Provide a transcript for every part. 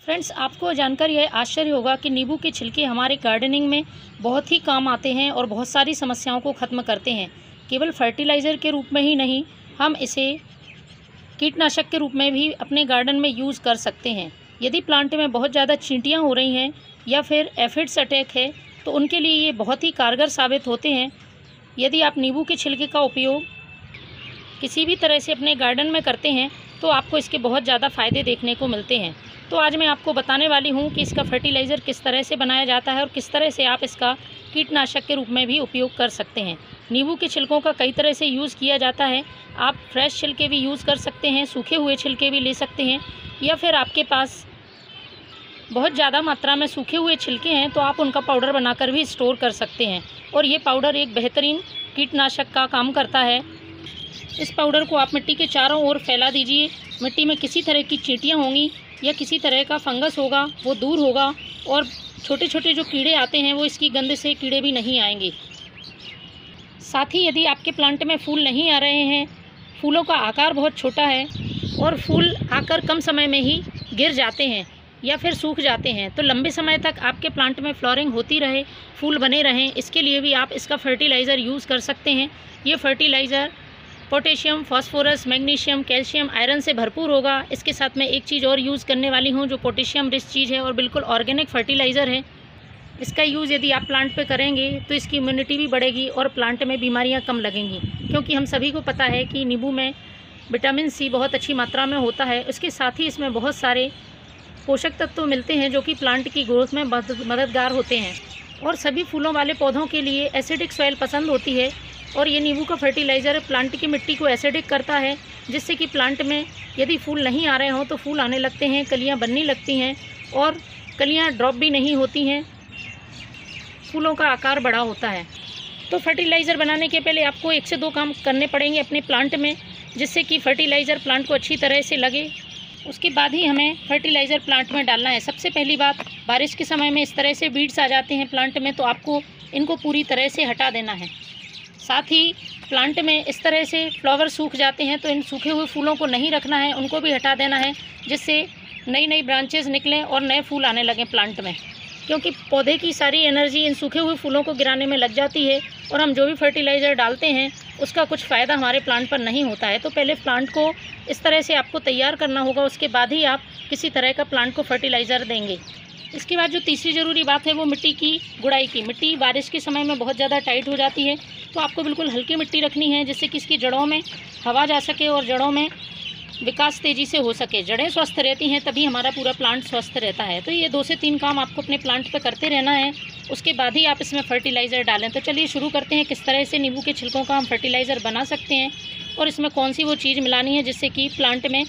Friends, आपको जानकर यह आश्चर्य होगा कि नींबू के छिलके हमारे गार्डनिंग में बहुत ही काम आते हैं और बहुत सारी समस्याओं को ख़त्म करते हैं। केवल फर्टिलाइज़र के रूप में ही नहीं, हम इसे कीटनाशक के रूप में भी अपने गार्डन में यूज़ कर सकते हैं। यदि प्लांट में बहुत ज़्यादा चींटियाँ हो रही हैं या फिर एफिड्स अटैक है तो उनके लिए ये बहुत ही कारगर साबित होते हैं। यदि आप नींबू के छिलके का उपयोग किसी भी तरह से अपने गार्डन में करते हैं तो आपको इसके बहुत ज़्यादा फ़ायदे देखने को मिलते हैं। तो आज मैं आपको बताने वाली हूँ कि इसका फर्टिलाइज़र किस तरह से बनाया जाता है और किस तरह से आप इसका कीटनाशक के रूप में भी उपयोग कर सकते हैं। नींबू के छिलकों का कई तरह से यूज़ किया जाता है। आप फ्रेश छिलके भी यूज़ कर सकते हैं, सूखे हुए छिलके भी ले सकते हैं, या फिर आपके पास बहुत ज़्यादा मात्रा में सूखे हुए छिलके हैं तो आप उनका पाउडर बनाकर भी स्टोर कर सकते हैं और ये पाउडर एक बेहतरीन कीटनाशक का काम करता है। इस पाउडर को आप मिट्टी के चारों ओर फैला दीजिए। मिट्टी में किसी तरह की चींटियाँ होंगी या किसी तरह का फंगस होगा वो दूर होगा और छोटे छोटे जो कीड़े आते हैं वो इसकी गंध से कीड़े भी नहीं आएंगे। साथ ही यदि आपके प्लांट में फूल नहीं आ रहे हैं, फूलों का आकार बहुत छोटा है और फूल आकर कम समय में ही गिर जाते हैं या फिर सूख जाते हैं, तो लंबे समय तक आपके प्लांट में फ्लोरिंग होती रहे, फूल बने रहें, इसके लिए भी आप इसका फर्टिलाइज़र यूज़ कर सकते हैं। ये fertiliser potassium, phosphorus, magnesium, calcium, iron से भरपूर होगा। इसके साथ मैं एक चीज़ और यूज़ करने वाली हूँ जो पोटेशियम रिच चीज़ है और बिल्कुल ऑर्गेनिक फर्टिलाइज़र है। इसका यूज़ यदि आप प्लांट पे करेंगे तो इसकी इम्यूनिटी भी बढ़ेगी और प्लांट में बीमारियाँ कम लगेंगी, क्योंकि हम सभी को पता है कि नींबू में विटामिन सी बहुत अच्छी मात्रा में होता है। इसके साथ ही इसमें बहुत सारे पोषक तत्व मिलते हैं जो कि प्लांट की ग्रोथ में मददगार होते हैं। और सभी फूलों वाले पौधों के लिए एसिडिक सॉइल पसंद होती है और ये नींबू का फर्टिलाइज़र प्लांट की मिट्टी को एसिडिक करता है, जिससे कि प्लांट में यदि फूल नहीं आ रहे हों तो फूल आने लगते हैं, कलियां बनने लगती हैं और कलियां ड्रॉप भी नहीं होती हैं, फूलों का आकार बड़ा होता है। तो फर्टिलाइज़र बनाने के पहले आपको 1 से 2 काम करने पड़ेंगे अपने प्लांट में, जिससे कि फर्टिलाइज़र प्लांट को अच्छी तरह से लगे। उसके बाद ही हमें फर्टिलाइज़र प्लांट में डालना है। सबसे पहली बात, बारिश के समय में इस तरह से वीड्स आ जाते हैं प्लांट में, तो आपको इनको पूरी तरह से हटा देना है। साथ ही प्लांट में इस तरह से फ्लावर सूख जाते हैं तो इन सूखे हुए फूलों को नहीं रखना है, उनको भी हटा देना है, जिससे नई नई ब्रांचेस निकलें और नए फूल आने लगें प्लांट में, क्योंकि पौधे की सारी एनर्जी इन सूखे हुए फूलों को गिराने में लग जाती है और हम जो भी फर्टिलाइज़र डालते हैं उसका कुछ फ़ायदा हमारे प्लांट पर नहीं होता है। तो पहले प्लांट को इस तरह से आपको तैयार करना होगा, उसके बाद ही आप किसी तरह का प्लांट को फर्टिलाइज़र देंगे। इसके बाद जो तीसरी ज़रूरी बात है वो मिट्टी की गुड़ाई की। मिट्टी बारिश के समय में बहुत ज़्यादा टाइट हो जाती है, तो आपको बिल्कुल हल्की मिट्टी रखनी है, जिससे कि इसकी जड़ों में हवा जा सके और जड़ों में विकास तेज़ी से हो सके। जड़ें स्वस्थ रहती हैं तभी हमारा पूरा प्लांट स्वस्थ रहता है। तो ये 2 से 3 काम आपको अपने प्लांट पे करते रहना है, उसके बाद ही आप इसमें फर्टिलाइज़र डालें। तो चलिए शुरू करते हैं किस तरह से नींबू के छिलकों का हम फर्टिलाइज़र बना सकते हैं और इसमें कौन सी वो चीज़ मिलानी है जिससे कि प्लांट में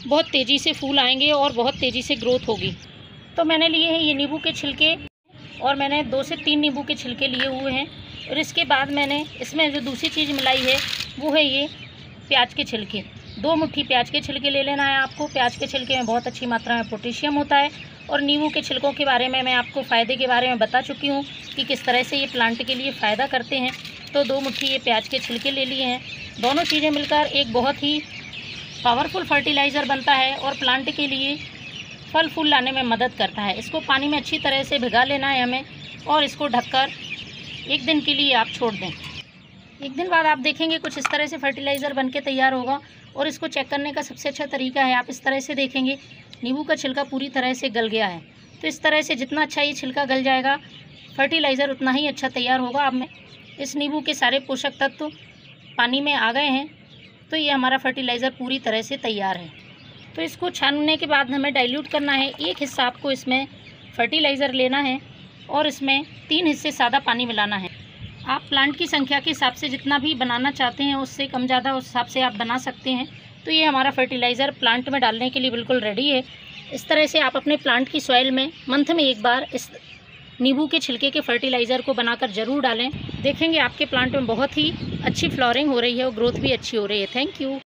बहुत तेज़ी से फूल आएंगे और बहुत तेज़ी से ग्रोथ होगी। तो मैंने लिए हैं ये नींबू के छिलके और मैंने 2 से 3 नींबू के छिलके लिए हुए हैं। और इसके बाद मैंने इसमें जो दूसरी चीज़ मिलाई है वो है ये प्याज के छिलके। 2 मुट्ठी प्याज के छिलके ले लेना है आपको। प्याज के छिलके में बहुत अच्छी मात्रा में पोटेशियम होता है और नींबू के छिलकों के बारे में मैं आपको फ़ायदे के बारे में बता चुकी हूँ कि किस तरह से ये प्लांट के लिए फ़ायदा करते हैं। तो 2 मुट्ठी ये प्याज के छिलके ले लिए हैं। दोनों चीज़ें मिलकर एक बहुत ही पावरफुल फर्टिलाइज़र बनता है और प्लांट के लिए फल फूल लाने में मदद करता है। इसको पानी में अच्छी तरह से भिगा लेना है हमें और इसको ढककर 1 दिन के लिए आप छोड़ दें। 1 दिन बाद आप देखेंगे कुछ इस तरह से फर्टिलाइज़र बनके तैयार होगा। और इसको चेक करने का सबसे अच्छा तरीका है, आप इस तरह से देखेंगे नींबू का छिलका पूरी तरह से गल गया है। तो इस तरह से जितना अच्छा ये छिलका गल जाएगा फर्टिलाइज़र उतना ही अच्छा तैयार होगा। अब में इस नींबू के सारे पोषक तत्व पानी में आ गए हैं, तो ये हमारा फर्टिलाइज़र पूरी तरह से तैयार है। तो इसको छानने के बाद हमें डाइल्यूट करना है। 1 हिस्सा आपको इसमें फर्टिलाइज़र लेना है और इसमें 3 हिस्से सादा पानी मिलाना है। आप प्लांट की संख्या के हिसाब से जितना भी बनाना चाहते हैं उससे कम ज़्यादा उस हिसाब से आप बना सकते हैं। तो ये हमारा फर्टिलाइज़र प्लांट में डालने के लिए बिल्कुल रेडी है। इस तरह से आप अपने प्लांट की सॉइल में मंथ में 1 बार इस नींबू के छिलके के फर्टिलाइज़र को बनाकर ज़रूर डालें। देखेंगे आपके प्लांट में बहुत ही अच्छी फ्लावरिंग हो रही है और ग्रोथ भी अच्छी हो रही है। Thank you.